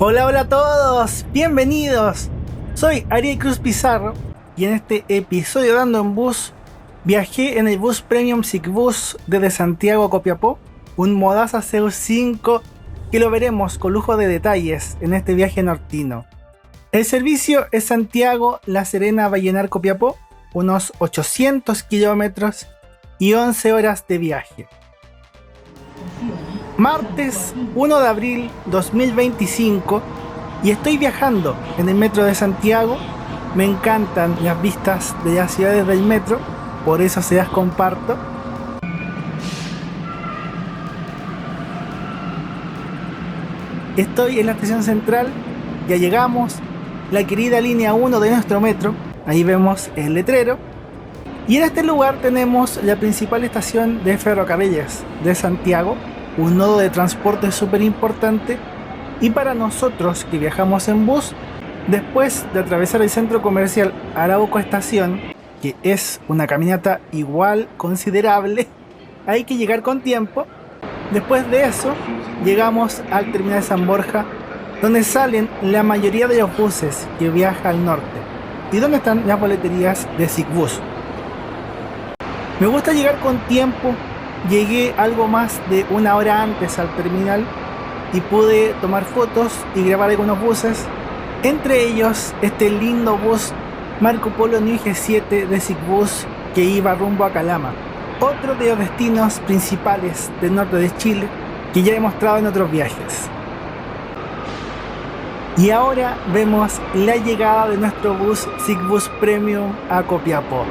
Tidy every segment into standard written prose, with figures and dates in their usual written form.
Hola, hola a todos, bienvenidos. Soy Ariel Cruz Pizarro y en este episodio de Ando en Bus viajé en el bus Premium SICBUS desde Santiago a Copiapó, un Modaza CU5 que lo veremos con lujo de detalles en este viaje nortino. El servicio es Santiago, La Serena, Vallenar, Copiapó, unos 800 kilómetros y 11 horas de viaje. Martes 1 de abril 2025 y estoy viajando en el metro de Santiago. Me encantan las vistas de las ciudades del metro, por eso se las comparto. Estoy en la estación central, ya llegamos, la querida línea 1 de nuestro metro, ahí vemos el letrero. Y en este lugar tenemos la principal estación de ferrocarriles de Santiago, un nodo de transporte súper importante, y para nosotros que viajamos en bus, después de atravesar el centro comercial Arauco Estación, que es una caminata igual considerable, hay que llegar con tiempo. Después de eso, llegamos al terminal San Borja, donde salen la mayoría de los buses que viajan al norte, y donde están las boleterías de SICBUS. Me gusta llegar con tiempo. Llegué algo más de una hora antes al terminal y pude tomar fotos y grabar algunos buses, entre ellos este lindo bus Marco Polo New G7 de SICBUS que iba rumbo a Calama, otro de los destinos principales del norte de Chile que ya he mostrado en otros viajes. Y ahora vemos la llegada de nuestro bus SICBUS Premium a Copiapó.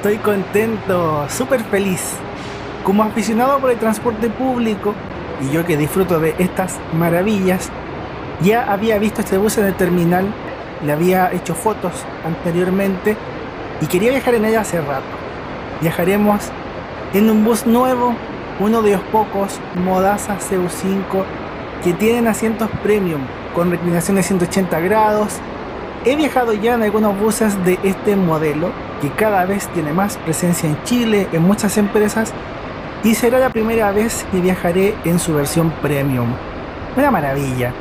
Estoy contento, súper feliz. Como aficionado por el transporte público, y yo que disfruto de estas maravillas, ya había visto este bus en el terminal, le había hecho fotos anteriormente y quería viajar en ella hace rato. Viajaremos en un bus nuevo, uno de los pocos Modaza CU5 que tienen asientos premium con reclinación de 180 grados. He viajado ya en algunos buses de este modelo, que cada vez tiene más presencia en Chile, en muchas empresas, y será la primera vez que viajaré en su versión premium. Una maravilla.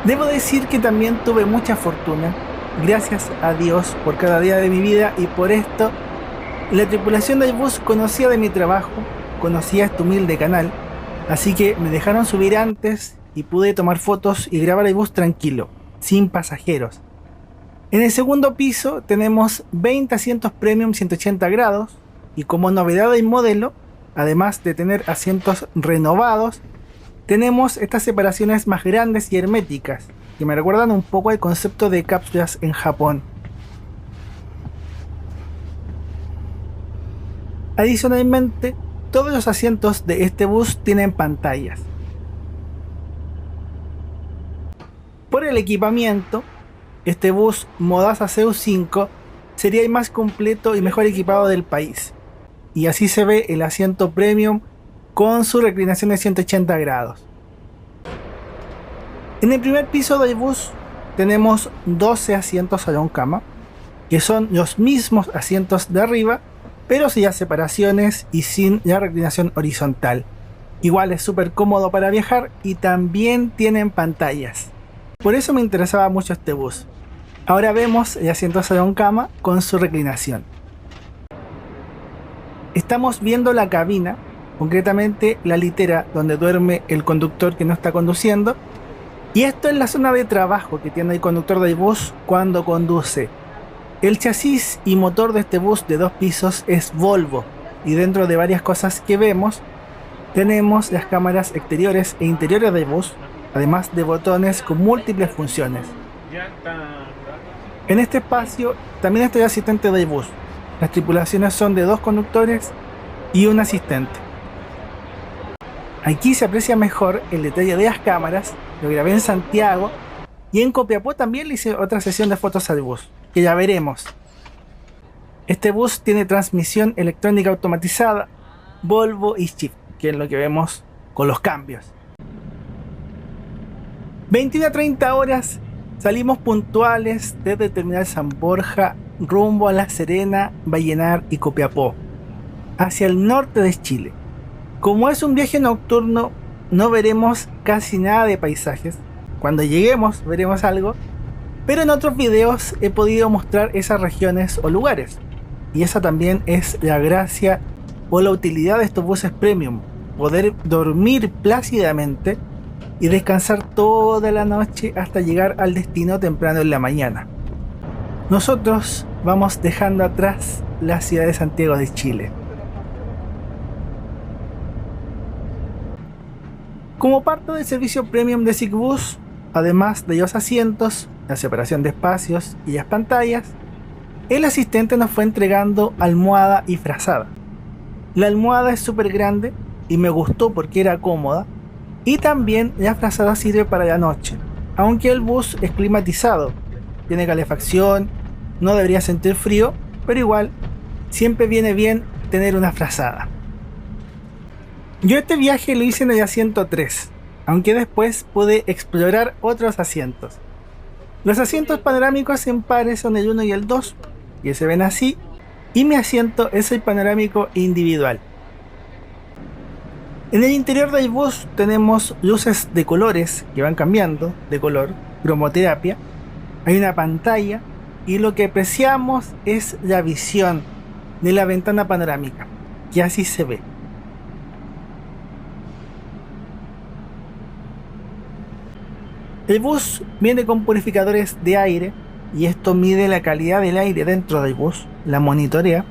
Debo decir que también tuve mucha fortuna, gracias a Dios por cada día de mi vida, y por esto la tripulación del bus conocía de mi trabajo, conocía este humilde canal, así que me dejaron subir antes y pude tomar fotos y grabar el bus tranquilo, sin pasajeros. En el segundo piso tenemos 20 asientos premium 180 grados y como novedad del modelo, además de tener asientos renovados, tenemos estas separaciones más grandes y herméticas, que me recuerdan un poco al concepto de cápsulas en Japón. Adicionalmente, todos los asientos de este bus tienen pantallas. Por el equipamiento, este bus Modaza CU5 sería el más completo y mejor equipado del país. Y así se ve el asiento premium con su reclinación de 180 grados. En el primer piso del bus tenemos 12 asientos salón cama, que son los mismos asientos de arriba, pero sin las separaciones y sin la reclinación horizontal. Igual es súper cómodo para viajar y también tienen pantallas. Por eso me interesaba mucho este bus. Ahora vemos el asiento salón cama con su reclinación. Estamos viendo la cabina, concretamente la litera donde duerme el conductor que no está conduciendo. Y esto es la zona de trabajo que tiene el conductor del bus cuando conduce. El chasis y motor de este bus de 2 pisos es Volvo. Y dentro de varias cosas que vemos, tenemos las cámaras exteriores e interiores del bus, además de botones con múltiples funciones. En este espacio también está el asistente del bus. Las tripulaciones son de 2 conductores y un asistente. Aquí se aprecia mejor el detalle de las cámaras. Lo grabé en Santiago y en Copiapó también le hice otra sesión de fotos al bus, que ya veremos. Este bus tiene transmisión electrónica automatizada, Volvo e-Shift, que es lo que vemos con los cambios. 21 a 30 horas salimos puntuales desde el terminal San Borja rumbo a La Serena, Vallenar y Copiapó, hacia el norte de Chile. Como es un viaje nocturno, no veremos casi nada de paisajes. Cuando lleguemos veremos algo, pero en otros videos he podido mostrar esas regiones o lugares. Y esa también es la gracia o la utilidad de estos buses premium, poder dormir plácidamente y descansar toda la noche hasta llegar al destino temprano en la mañana. Nosotros vamos dejando atrás la ciudad de Santiago de Chile. Como parte del servicio premium de SICBUS, además de los asientos, la separación de espacios y las pantallas, el asistente nos fue entregando almohada y frazada. La almohada es súper grande y me gustó porque era cómoda, y también la frazada sirve para la noche, aunque el bus es climatizado, tiene calefacción, no debería sentir frío, pero igual siempre viene bien tener una frazada. Yo este viaje lo hice en el asiento 3, aunque después pude explorar otros asientos. Los asientos panorámicos en pares son el 1 y el 2, que se ven así, y mi asiento es el panorámico individual. En el interior del bus tenemos luces de colores que van cambiando de color, cromoterapia, hay una pantalla y lo que apreciamos es la visión de la ventana panorámica, que así se ve. El bus viene con purificadores de aire y esto mide la calidad del aire dentro del bus, la monitorea.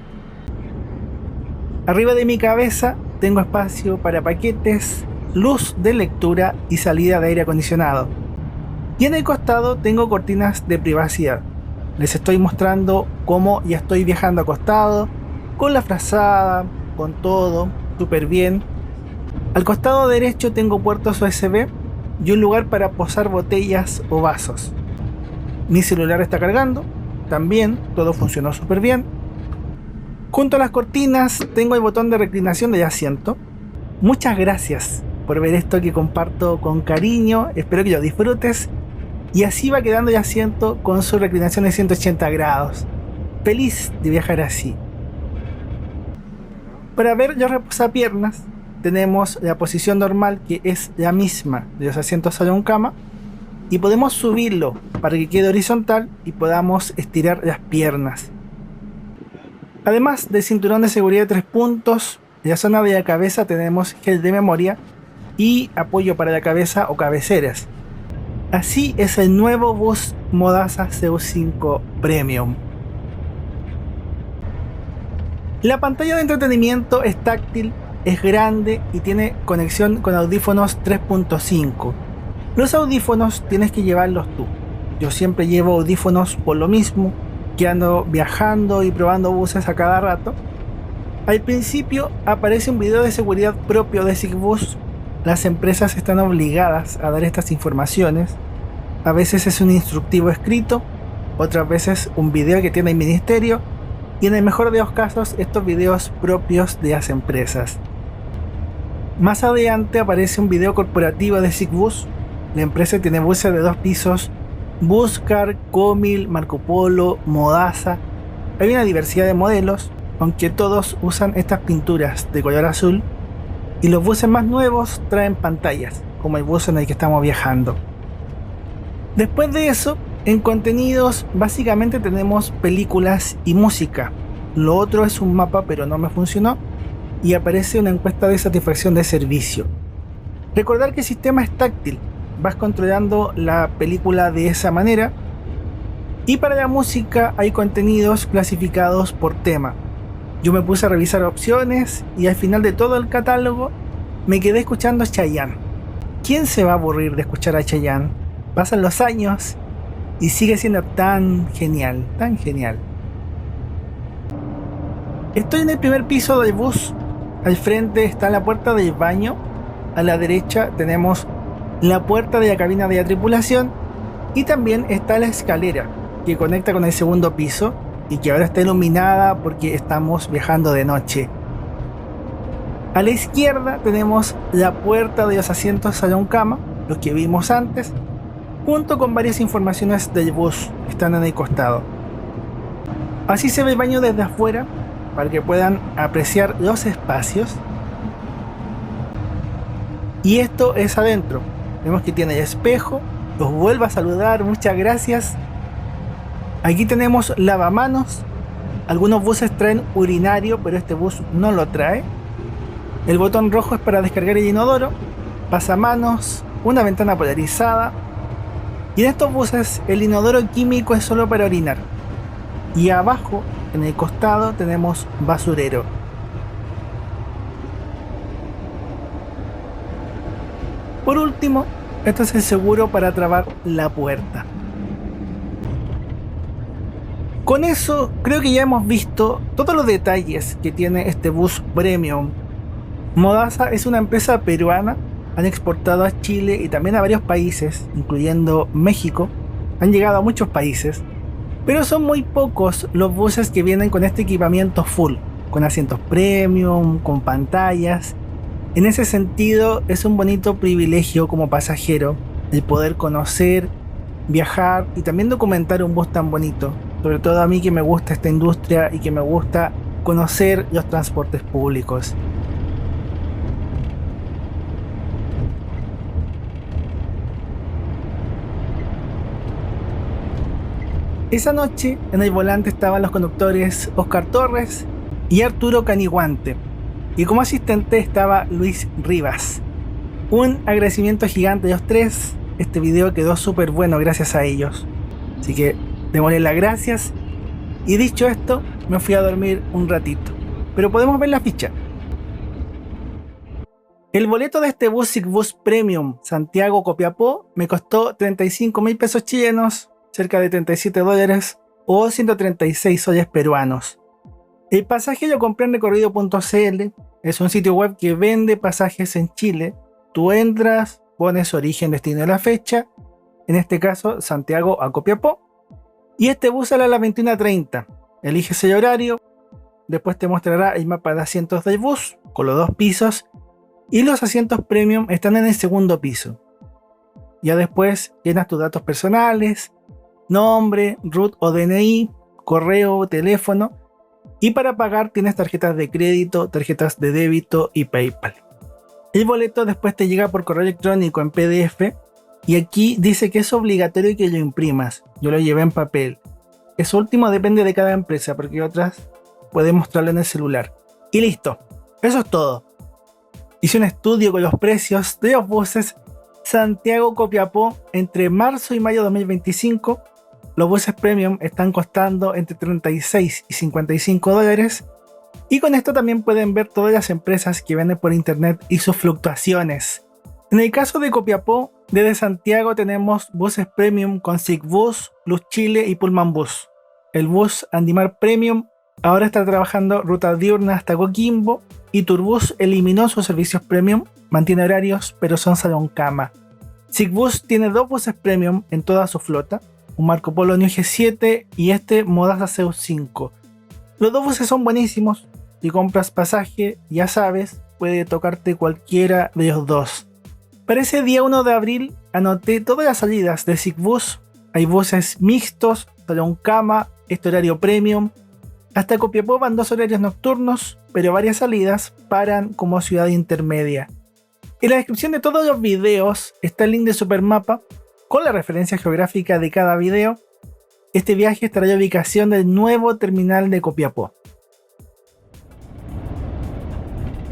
Arriba de mi cabeza tengo espacio para paquetes, luz de lectura y salida de aire acondicionado. Y en el costado tengo cortinas de privacidad. Les estoy mostrando cómo ya estoy viajando acostado, con la frazada, con todo, súper bien. Al costado derecho tengo puertos USB y un lugar para posar botellas o vasos. Mi celular está cargando, también todo funcionó súper bien. Junto a las cortinas tengo el botón de reclinación del asiento. Muchas gracias por ver esto que comparto con cariño, espero que lo disfrutes. Y así va quedando el asiento con su reclinación de 180 grados. Feliz de viajar así. Para ver los reposapiernas tenemos la posición normal, que es la misma de los asientos salón-cama, y podemos subirlo para que quede horizontal y podamos estirar las piernas. Además del cinturón de seguridad de 3 puntos, en la zona de la cabeza tenemos gel de memoria y apoyo para la cabeza o cabeceras. Así es el nuevo bus Modaza CU5 Premium. La pantalla de entretenimiento es táctil, es grande y tiene conexión con audífonos 3.5. Los audífonos tienes que llevarlos tú. Yo siempre llevo audífonos por lo mismo, que ando viajando y probando buses a cada rato. Al principio aparece un video de seguridad propio de SICBUS. Las empresas están obligadas a dar estas informaciones. A veces es un instructivo escrito, otras veces un video que tiene el ministerio, y en el mejor de los casos estos videos propios de las empresas. Más adelante aparece un video corporativo de SICBUS. La empresa tiene buses de 2 pisos, Buscar, Comil, Marco Polo, Modaza. Hay una diversidad de modelos, aunque todos usan estas pinturas de color azul, y los buses más nuevos traen pantallas, como el bus en el que estamos viajando. Después de eso, en contenidos básicamente tenemos películas y música. Lo otro es un mapa, pero no me funcionó, y aparece una encuesta de satisfacción de servicio. Recordar que el sistema es táctil, vas controlando la película de esa manera, y para la música hay contenidos clasificados por tema. Yo me puse a revisar opciones y al final de todo el catálogo me quedé escuchando a Chayanne. ¿Quién se va a aburrir de escuchar a Chayanne? Pasan los años y sigue siendo tan genial, tan genial. Estoy en el primer piso del bus. Al frente está la puerta del baño. A la derecha tenemos la puerta de la cabina de la tripulación. Y también está la escalera que conecta con el segundo piso y que ahora está iluminada porque estamos viajando de noche. A la izquierda tenemos la puerta de los asientos salón-cama, los que vimos antes. junto con varias informaciones del bus que están en el costado. Así se ve el baño desde afuera, para que puedan apreciar los espacios. Y esto es adentro. Vemos que tiene el espejo. Los vuelvo a saludar, muchas gracias. Aquí tenemos lavamanos. Algunos buses traen urinario, pero este bus no lo trae. El botón rojo es para descargar el inodoro. Pasamanos, una ventana polarizada. Y en estos buses el inodoro químico es solo para orinar. Y abajo, en el costado, tenemos basurero. Por último, este es el seguro para trabar la puerta. Con eso creo que ya hemos visto todos los detalles que tiene este bus premium. Modasa es una empresa peruana, han exportado a Chile y también a varios países, incluyendo México. Han llegado a muchos países, pero son muy pocos los buses que vienen con este equipamiento full, con asientos premium, con pantallas. En ese sentido es un bonito privilegio como pasajero el poder conocer, viajar y también documentar un bus tan bonito, sobre todo a mí que me gusta esta industria y que me gusta conocer los transportes públicos. Esa noche en el volante estaban los conductores Oscar Torres y Arturo Caniguante, y como asistente estaba Luis Rivas. Un agradecimiento gigante de los tres. Este video quedó súper bueno gracias a ellos, así que démosle las gracias. Y dicho esto, me fui a dormir un ratito, pero podemos ver la ficha. El boleto de este bus SICBUS Premium Santiago-Copiapó me costó 35.000 pesos chilenos, cerca de $37 o 136 soles peruanos. El pasaje lo compré en recorrido.cl, es un sitio web que vende pasajes en Chile. Tú entras, pones origen, destino y la fecha, en este caso Santiago a Copiapó, y este bus sale a las 21:30. Eliges el horario, después te mostrará el mapa de asientos del bus con los 2 pisos, y los asientos premium están en el segundo piso. Ya después llenas tus datos personales, nombre, RUT o DNI, correo, teléfono. Y para pagar tienes tarjetas de crédito, tarjetas de débito y PayPal. El boleto después te llega por correo electrónico en PDF y aquí dice que es obligatorio que lo imprimas. Yo lo llevé en papel. Eso último depende de cada empresa porque otras pueden mostrarlo en el celular. Y listo, eso es todo. Hice un estudio con los precios de los buses Santiago-Copiapó entre marzo y mayo de 2025. Los buses premium están costando entre 36 y 55 dólares. Y con esto también pueden ver todas las empresas que venden por internet y sus fluctuaciones. En el caso de Copiapó, desde Santiago tenemos buses premium con SICBUS, Plus Chile y Pullman Bus. El bus Andimar Premium ahora está trabajando ruta diurna hasta Coquimbo y Turbus eliminó sus servicios premium, mantiene horarios pero son salón cama. SICBUS tiene 2 buses premium en toda su flota, un Marco Polo New G7 y este Modasa Zeus 5. Los 2 buses son buenísimos. Si compras pasaje, ya sabes, puede tocarte cualquiera de los 2. Para ese día 1 de abril anoté todas las salidas de SICBUS. Hay buses mixtos, salón cama, este horario premium. Hasta Copiapó van 2 horarios nocturnos, pero varias salidas paran como ciudad intermedia. En la descripción de todos los videos está el link de Supermapa con la referencia geográfica de cada video. Este viaje estará en la ubicación del nuevo terminal de Copiapó.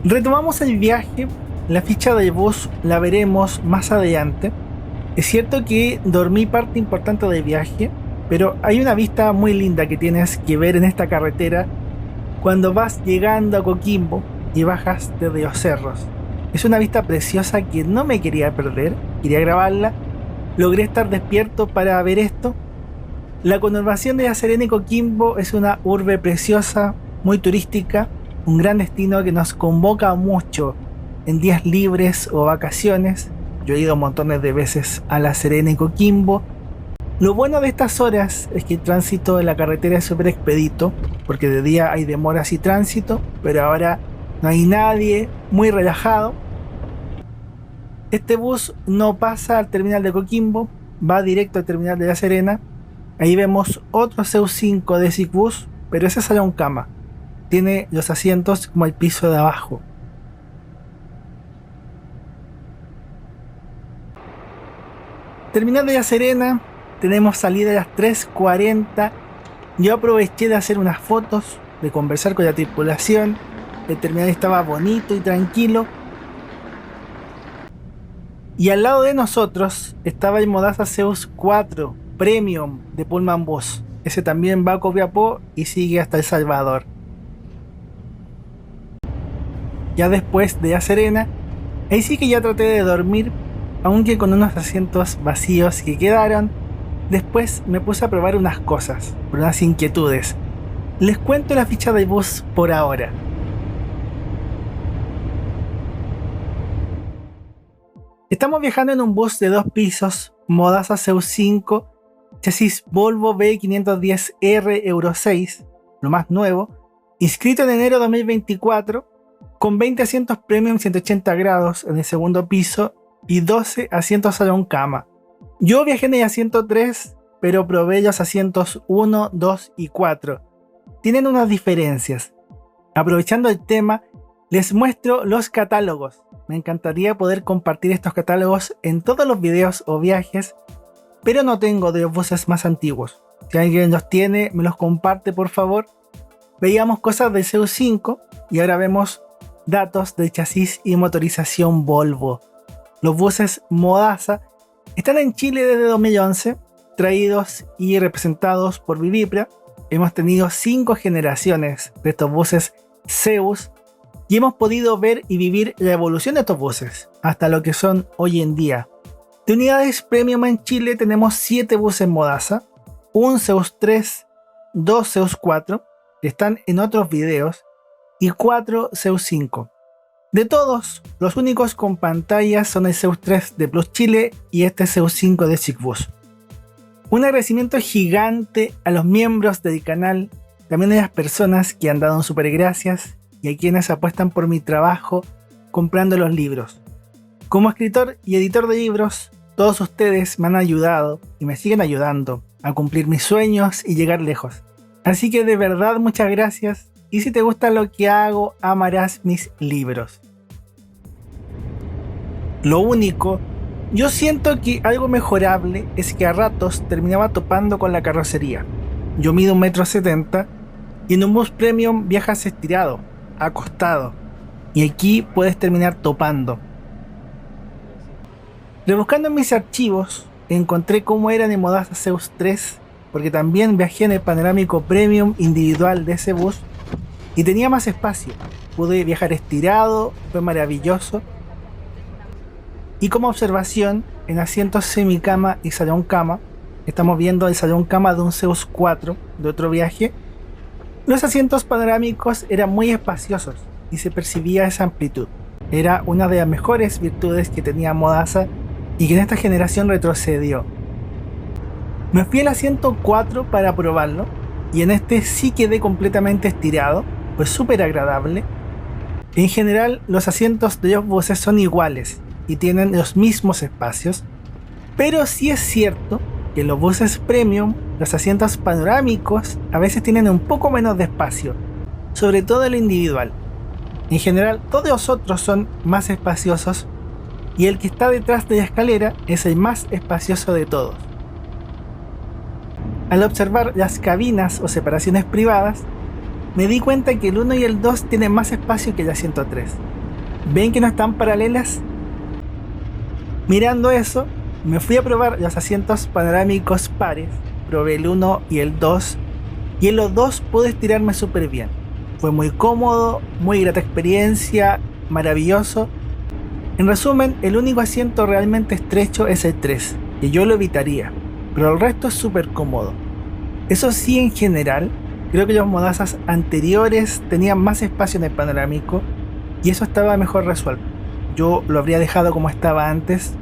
Retomamos el viaje, la ficha del bus la veremos más adelante. Es cierto que dormí parte importante del viaje, pero hay una vista muy linda que tienes que ver en esta carretera cuando vas llegando a Coquimbo y bajas desde los cerros. Es una vista preciosa que no me quería perder, quería grabarla. Logré estar despierto para ver esto. La conurbación de La Serena y Coquimbo es una urbe preciosa, muy turística, un gran destino que nos convoca mucho en días libres o vacaciones. Yo he ido montones de veces a La Serena y Coquimbo. Lo bueno de estas horas es que el tránsito en la carretera es súper expedito, porque de día hay demoras y tránsito, pero ahora no hay nadie, muy relajado. Este bus no pasa al terminal de Coquimbo, va directo al terminal de La Serena. Ahí vemos otro Zeus 5 de Zicbus, pero ese es salón cama. Tiene los asientos como el piso de abajo. Terminal de La Serena, tenemos salida a las 3:40. Yo aproveché de hacer unas fotos, de conversar con la tripulación. El terminal estaba bonito y tranquilo. Y al lado de nosotros estaba el Modaza Zeus 4 Premium de Pullman Bus. Ese también va a Copiapó y sigue hasta El Salvador. Ya después de La Serena, ahí sí que ya traté de dormir, aunque con unos asientos vacíos que quedaron. Después me puse a probar unas cosas, por unas inquietudes. Les cuento la ficha del bus por ahora. Estamos viajando en un bus de 2 pisos, Modaza Zeus 5, chasis Volvo V510R Euro 6, lo más nuevo, inscrito en enero de 2024, con 20 asientos premium 180 grados en el segundo piso y 12 asientos salón cama. Yo viajé en el asiento 3, pero probé los asientos 1, 2 y 4. Tienen unas diferencias. Aprovechando el tema, les muestro los catálogos. Me encantaría poder compartir estos catálogos en todos los videos o viajes, pero no tengo de los buses más antiguos. Si alguien los tiene, me los comparte por favor. Veíamos cosas del Zeus 5 y ahora vemos datos del chasis y motorización Volvo. Los buses Modaza están en Chile desde 2011, traídos y representados por Vivipra. Hemos tenido 5 generaciones de estos buses Zeus y hemos podido ver y vivir la evolución de estos buses hasta lo que son hoy en día. De unidades premium en Chile tenemos 7 buses Modaza, un Zeus 3, 2 Zeus 4, que están en otros videos, y 4 Zeus 5. De todos, los únicos con pantallas son el Zeus 3 de Plus Chile y este Zeus 5 de Zicbus. Un agradecimiento gigante a los miembros del canal, también a las personas que han dado un super gracias y a quienes apuestan por mi trabajo comprando los libros. Como escritor y editor de libros, todos ustedes me han ayudado y me siguen ayudando a cumplir mis sueños y llegar lejos. Así que de verdad muchas gracias, y si te gusta lo que hago, amarás mis libros. Lo único, yo siento que algo mejorable es que a ratos terminaba topando con la carrocería. Yo mido 1,70 m y en un bus premium viajas estirado, acostado, y aquí puedes terminar topando. Rebuscando en mis archivos, encontré cómo era en el Modaza Zeus 3, porque también viajé en el panorámico premium individual de ese bus y tenía más espacio. Pude viajar estirado, fue maravilloso. Y como observación, en asientos semicama y salón cama, estamos viendo el salón cama de un Zeus 4 de otro viaje. Los asientos panorámicos eran muy espaciosos y se percibía esa amplitud. Era una de las mejores virtudes que tenía Modaza y que en esta generación retrocedió. Me fui al asiento 4 para probarlo y en este sí quedé completamente estirado, pues súper agradable. En general los asientos de los buses son iguales y tienen los mismos espacios, pero sí es cierto que en los buses premium los asientos panorámicos a veces tienen un poco menos de espacio, sobre todo el individual. En general todos los otros son más espaciosos y el que está detrás de la escalera es el más espacioso de todos. Al observar las cabinas o separaciones privadas, me di cuenta que el 1 y el 2 tienen más espacio que el asiento 3. ¿Ven que no están paralelas? Mirando eso, me fui a probar los asientos panorámicos pares. Probé el 1 y el 2 y en los dos pude estirarme súper bien. Fue muy cómodo, muy grata experiencia, maravilloso. En resumen, el único asiento realmente estrecho es el 3, y yo lo evitaría, pero el resto es súper cómodo. Eso sí, en general, creo que los Modazas anteriores tenían más espacio en el panorámico y eso estaba mejor resuelto. Yo lo habría dejado como estaba antes.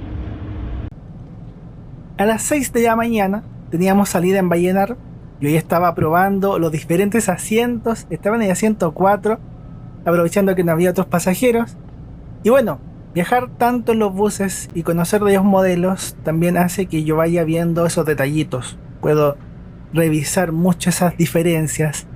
A las 6 de la mañana teníamos salida en Vallenar. Yo ya estaba probando los diferentes asientos, estaba en el asiento 4, aprovechando que no había otros pasajeros. Y bueno, Viajar tanto en los buses y conocer de los modelos también hace que yo vaya viendo esos detallitos. Puedo revisar mucho esas diferencias.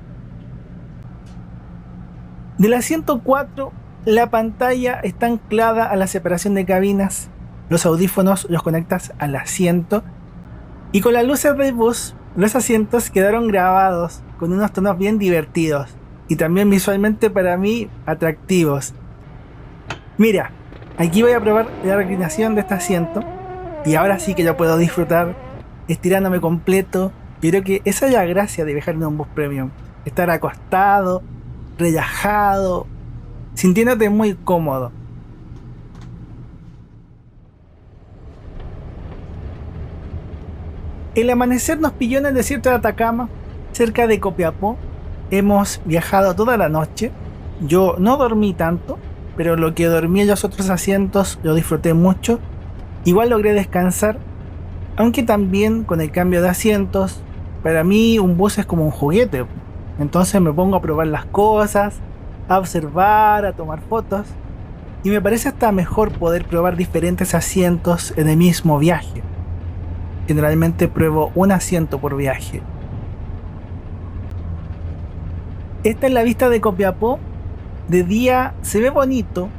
Del asiento 4, la pantalla está anclada a la separación de cabinas. Los audífonos los conectas al asiento. Y con las luces del bus, los asientos quedaron grabados con unos tonos bien divertidos. Y también visualmente para mí atractivos. Mira, aquí voy a probar la reclinación de este asiento. Y ahora sí que yo puedo disfrutar estirándome completo. Yo creo que esa es la gracia de viajar en un bus premium. Estar acostado, relajado, sintiéndote muy cómodo. El amanecer nos pilló en el desierto de Atacama, cerca de Copiapó. Hemos viajado toda la noche. Yo no dormí tanto, pero lo que dormí en los otros asientos lo disfruté mucho. Igual logré descansar, aunque también con el cambio de asientos, para mí un bus es como un juguete. Entonces me pongo a probar las cosas, a observar, a tomar fotos. Y me parece hasta mejor poder probar diferentes asientos en el mismo viaje. Generalmente pruebo un asiento por viaje. Esta es la vista de Copiapó. De día se ve bonito,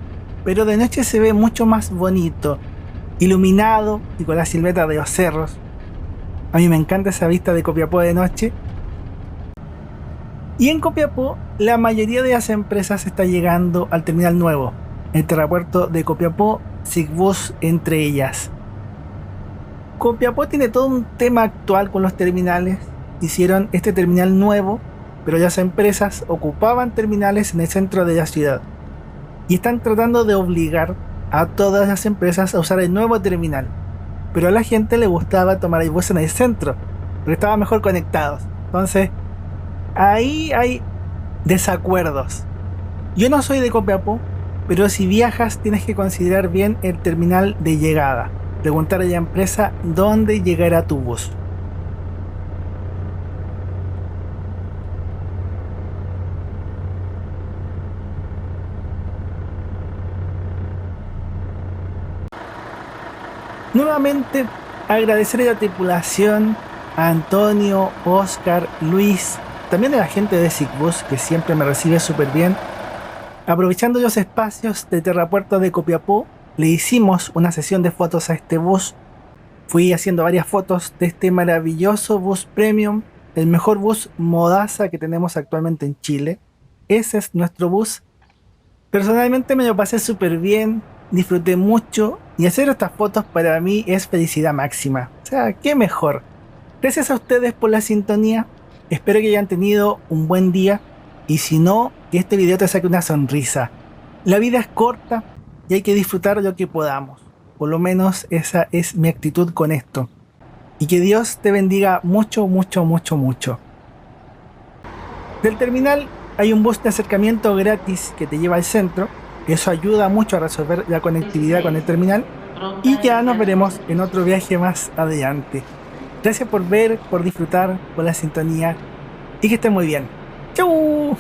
pero de noche se ve mucho más bonito, iluminado y con la silueta de los cerros. A mí me encanta esa vista de Copiapó de noche. Y en Copiapó, la mayoría de las empresas está llegando al terminal nuevo, el Terrapuerto de Copiapó, SIGBUS entre ellas. Copiapó tiene todo un tema actual con los terminales. Hicieron este terminal nuevo, pero las empresas ocupaban terminales en el centro de la ciudad. Y están tratando de obligar a todas las empresas a usar el nuevo terminal. Pero a la gente le gustaba tomar el bus en el centro, porque estaban mejor conectados. Entonces, ahí hay desacuerdos. Yo no soy de Copiapó, pero si viajas tienes que considerar bien el terminal de llegada. Preguntar a la empresa dónde llegará tu bus. Nuevamente, agradecer a la tripulación, a Antonio, Oscar, Luis, también a la gente de SIGBUS que siempre me recibe súper bien. Aprovechando los espacios de Terrapuerto de Copiapó, le hicimos una sesión de fotos a este bus. Fui haciendo varias fotos de este maravilloso bus premium, el mejor bus modaza que tenemos actualmente en Chile. Ese es nuestro bus. Personalmente me lo pasé súper bien, disfruté mucho y hacer estas fotos para mí es felicidad máxima. O sea, qué mejor. Gracias a ustedes por la sintonía. Espero que hayan tenido un buen día y si no, que este video te saque una sonrisa. La vida es corta y hay que disfrutar lo que podamos. Por lo menos esa es mi actitud con esto. Y que Dios te bendiga mucho, mucho, mucho, mucho. Del terminal hay un bus de acercamiento gratis que te lleva al centro. Eso ayuda mucho a resolver la conectividad con el terminal. Y ya nos veremos en otro viaje más adelante. Gracias por ver, por disfrutar, por la sintonía. Y que estén muy bien. ¡Chau!